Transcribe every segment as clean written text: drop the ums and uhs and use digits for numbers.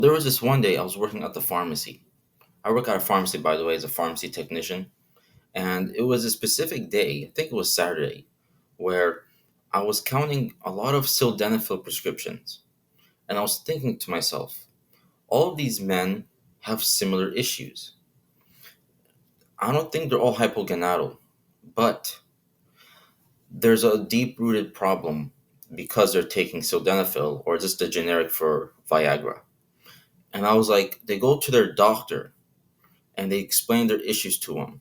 There was this one day I was working at the pharmacy. I work at a pharmacy, by the way, as a pharmacy technician. And it was a specific day, I think it was Saturday, where I was counting a lot of sildenafil prescriptions. And I was thinking to myself, all of these men have similar issues. I don't think they're all hypogonadal, but there's a deep rooted problem because they're taking sildenafil or just the generic for Viagra. And I was like, they go to their doctor and they explain their issues to him.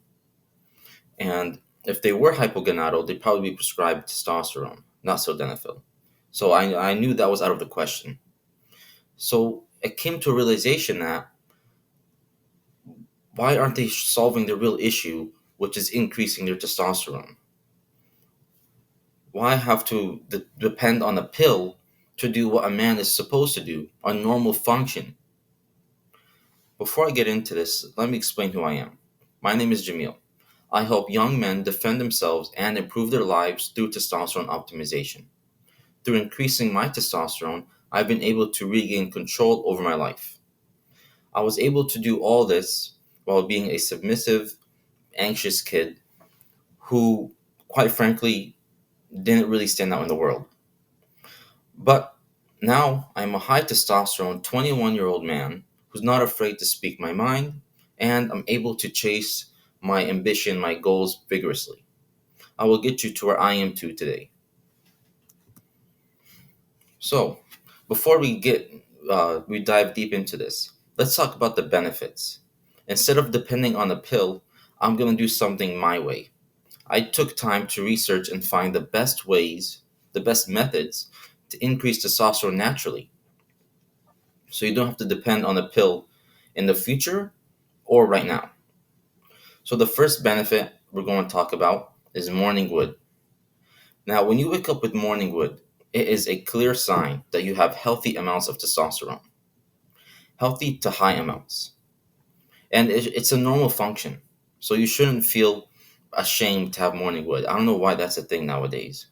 And if they were hypogonadal, they'd probably be prescribed testosterone, not sildenafil. So I knew that was out of the question. So it came to a realization that why aren't they solving the real issue, which is increasing their testosterone? Why have to depend on a pill to do what a man is supposed to do, a normal function? Before I get into this, let me explain who I am. My name is Jamil. I help young men defend themselves and improve their lives through testosterone optimization. Through increasing my testosterone, I've been able to regain control over my life. I was able to do all this while being a submissive, anxious kid who, quite frankly, didn't really stand out in the world. But now I'm a high testosterone 21-year-old man who's not afraid to speak my mind, and I'm able to chase my ambition, my goals vigorously. I will get you to where I am to today. So, before we dive deep into this, let's talk about the benefits. Instead of depending on a pill, I'm going to do something my way. I took time to research and find the best ways, the best methods to increase testosterone naturally. So you don't have to depend on a pill in the future or right now. So the first benefit we're going to talk about is morning wood. Now, when you wake up with morning wood, it is a clear sign that you have healthy amounts of testosterone, healthy to high amounts. And it's a normal function. So you shouldn't feel ashamed to have morning wood. I don't know why that's a thing nowadays.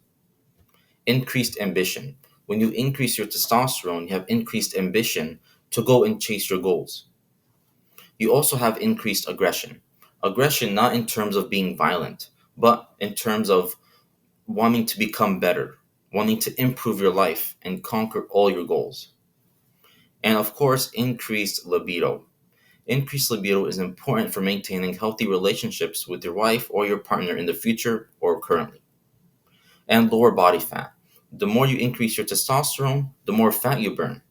Increased ambition. When you increase your testosterone, you have increased ambition to go and chase your goals. You also have increased aggression. Aggression not in terms of being violent, but in terms of wanting to become better, wanting to improve your life and conquer all your goals. And of course, increased libido. Increased libido is important for maintaining healthy relationships with your wife or your partner in the future or currently. And lower body fat. The more you increase your testosterone, the more fat you burn.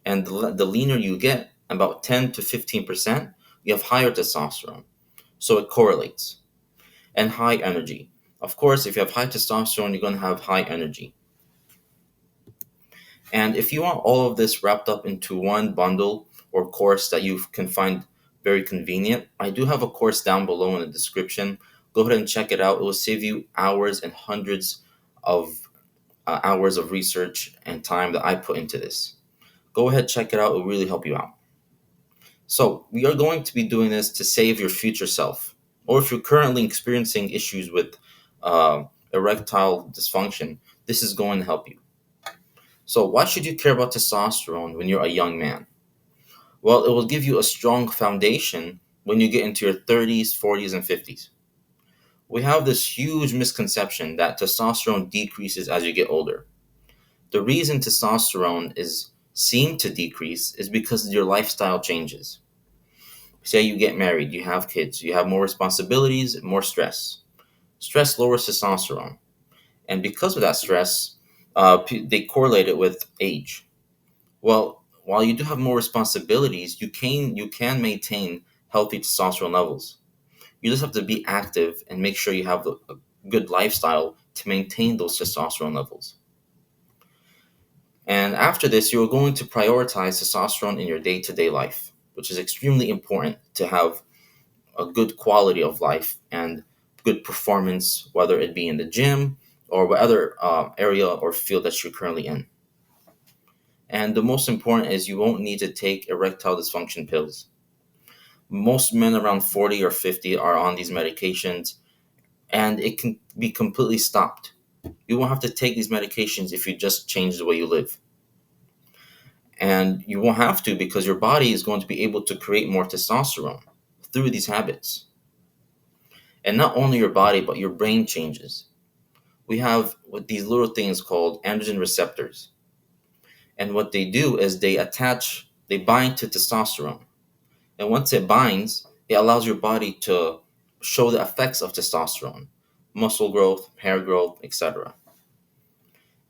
And the leaner you get, about 10 to 15%, you have higher testosterone. So it correlates. And high energy. Of course, if you have high testosterone, you're going to have high energy. And if you want all of this wrapped up into one bundle or course that you can find very convenient, I do have a course down below in the description. Go ahead and check it out. It will save you hours and hundreds of hours of research and time that I put into this. Go ahead, check it out. It will really help you out. So, we are going to be doing this to save your future self. Or if you're currently experiencing issues with erectile dysfunction, this is going to help you. So, why should you care about testosterone when you're a young man? Well, it will give you a strong foundation when you get into your 30s, 40s, and 50s. We have this huge misconception that testosterone decreases as you get older. The reason testosterone is seen to decrease is because your lifestyle changes. Say you get married, you have kids, you have more responsibilities, more stress. Stress lowers testosterone. And because of that stress, they correlate it with age. Well, while you do have more responsibilities, you can maintain healthy testosterone levels. You just have to be active and make sure you have a good lifestyle to maintain those testosterone levels. And after this, you're going to prioritize testosterone in your day-to-day life, which is extremely important to have a good quality of life and good performance, whether it be in the gym or what other area or field that you're currently in. And the most important is you won't need to take erectile dysfunction pills. Most men around 40 or 50 are on these medications, and it can be completely stopped. You won't have to take these medications if you just change the way you live. And you won't have to because your body is going to be able to create more testosterone through these habits. And not only your body, but your brain changes. We have what these little things called androgen receptors. And what they do is they bind to testosterone. And once it binds, it allows your body to show the effects of testosterone, muscle growth, hair growth, etc.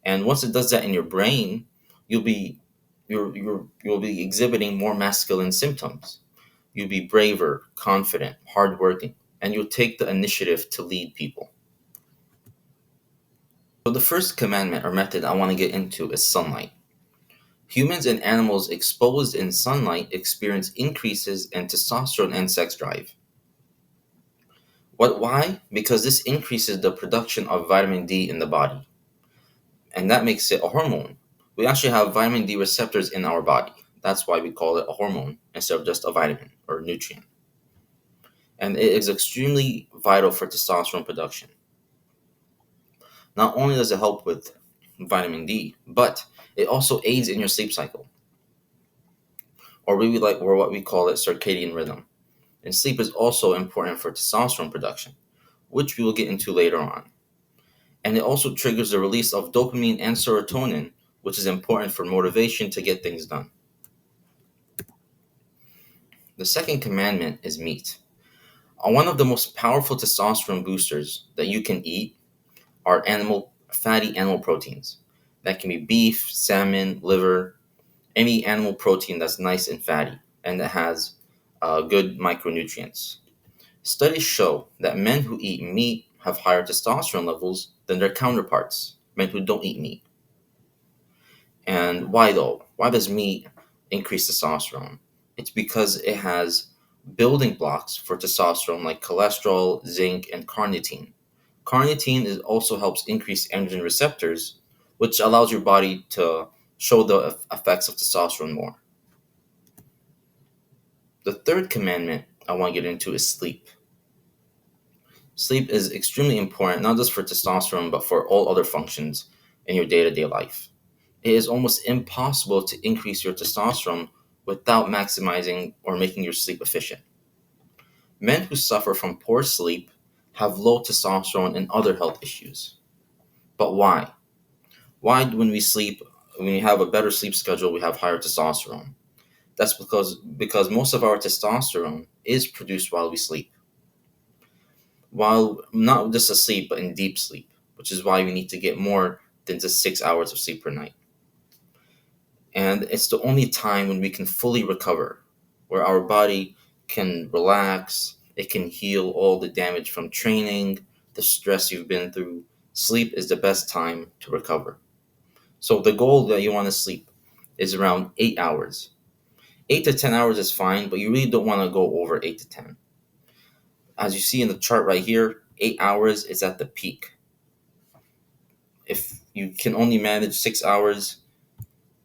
And once it does that in your brain, you'll be you'll be exhibiting more masculine symptoms. You'll be braver, confident, hardworking, and you'll take the initiative to lead people. So the first commandment or method I want to get into is sunlight. Humans and animals exposed in sunlight experience increases in testosterone and sex drive. Why? Because this increases the production of vitamin D in the body, and that makes it a hormone. We actually have vitamin D receptors in our body. That's why we call it a hormone instead of just a vitamin or nutrient. And it is extremely vital for testosterone production. Not only does it help with vitamin D, but it also aids in your sleep cycle, or what we call it circadian rhythm. And sleep is also important for testosterone production, which we will get into later on. And it also triggers the release of dopamine and serotonin, which is important for motivation to get things done. The second commandment is meat. One of the most powerful testosterone boosters that you can eat are fatty animal proteins. That can be beef, salmon, liver, any animal protein that's nice and fatty and that has good micronutrients. Studies show that men who eat meat have higher testosterone levels than their counterparts, men who don't eat meat. And why though? Why does meat increase testosterone? It's because it has building blocks for testosterone like cholesterol, zinc, and carnitine. Carnitine also helps increase androgen receptors, which allows your body to show the effects of testosterone more. The third commandment I want to get into is sleep. Sleep is extremely important, not just for testosterone, but for all other functions in your day to day life. It is almost impossible to increase your testosterone without maximizing or making your sleep efficient. Men who suffer from poor sleep have low testosterone and other health issues. But why? Why, when we have a better sleep schedule, we have higher testosterone? That's because most of our testosterone is produced while we sleep. While not just asleep, but in deep sleep, which is why we need to get more than just 6 hours of sleep per night. And it's the only time when we can fully recover, where our body can relax, it can heal all the damage from training, the stress you've been through. Sleep is the best time to recover. So the goal that you want to sleep is around 8 hours. 8 to 10 hours is fine, but you really don't want to go over 8 to 10. As you see in the chart right here, 8 hours is at the peak. If you can only manage 6 hours,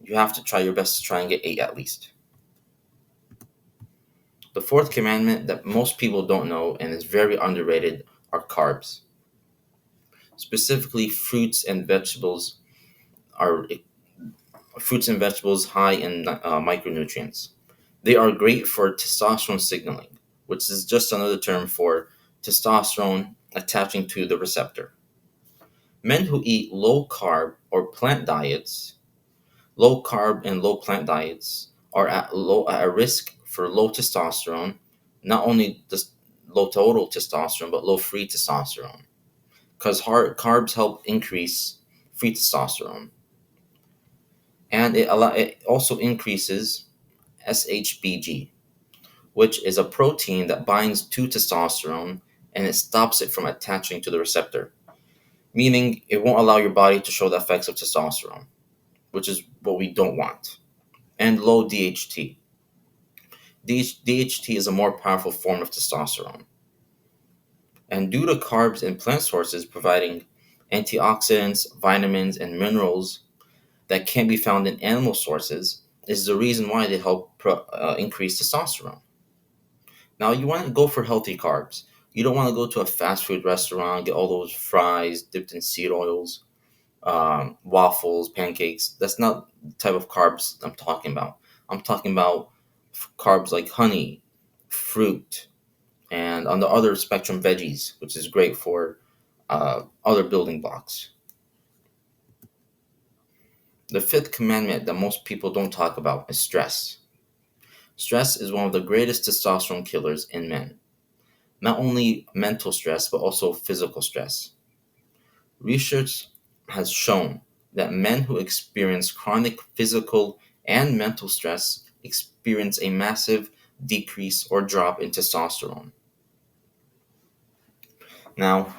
you have to try your best to try and get eight at least. The fourth commandment that most people don't know and is very underrated are carbs. Specifically, are fruits and vegetables high in micronutrients. They are great for testosterone signaling, which is just another term for testosterone attaching to the receptor. Men who eat low carb and low plant diets are at a risk for low testosterone, not only just low total testosterone, but low free testosterone. Because carbs help increase free testosterone. And it also increases SHBG, which is a protein that binds to testosterone and it stops it from attaching to the receptor, meaning it won't allow your body to show the effects of testosterone, which is what we don't want. And low DHT. DHT is a more powerful form of testosterone. And due to carbs and plant sources providing antioxidants, vitamins, and minerals that can't be found in animal sources, is the reason why they help increase testosterone. Now, you want to go for healthy carbs. You don't want to go to a fast food restaurant, get all those fries dipped in seed oils. waffles, pancakes. That's not the type of carbs I'm talking about. I'm talking about carbs like honey, fruit, and on the other spectrum, veggies, which is great for other building blocks. The fifth commandment that most people don't talk about is stress. Stress is one of the greatest testosterone killers in men. Not only mental stress, but also physical stress. Research has shown that men who experience chronic physical and mental stress experience a massive decrease or drop in testosterone. Now,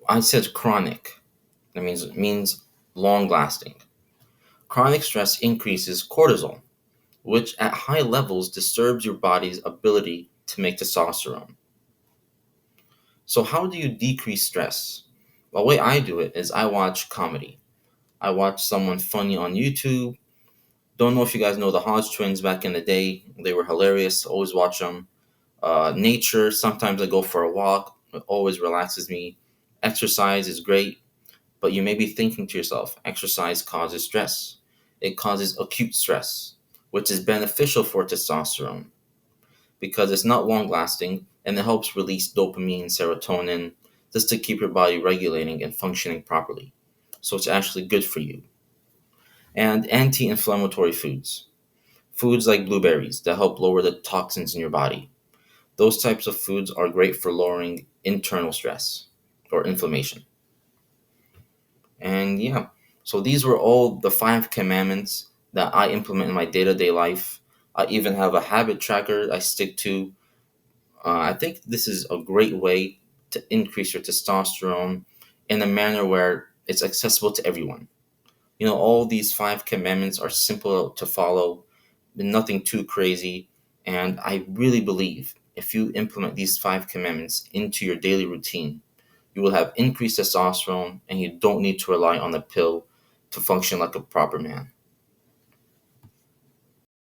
I said chronic. That means long lasting. Chronic stress increases cortisol, which at high levels disturbs your body's ability to make testosterone. So, how do you decrease stress? Well, the way I do it is I watch comedy. I watch someone funny on YouTube. Don't know if you guys know the Hodge twins back in the day. They were hilarious. Always watch them. Nature, sometimes I go for a walk. It always relaxes me. Exercise is great, but you may be thinking to yourself, exercise causes stress. It causes acute stress, which is beneficial for testosterone because it's not long lasting and it helps release dopamine, serotonin, just to keep your body regulating and functioning properly. So it's actually good for you. And anti inflammatory foods. Foods like blueberries that help lower the toxins in your body. Those types of foods are great for lowering internal stress or inflammation. And yeah, so these were all the five commandments that I implement in my day to day life. I even have a habit tracker I stick to. I think this is a great way to increase your testosterone in a manner where it's accessible to everyone. You know, all these five commandments are simple to follow, nothing too crazy. And I really believe if you implement these five commandments into your daily routine, you will have increased testosterone and you don't need to rely on a pill to function like a proper man.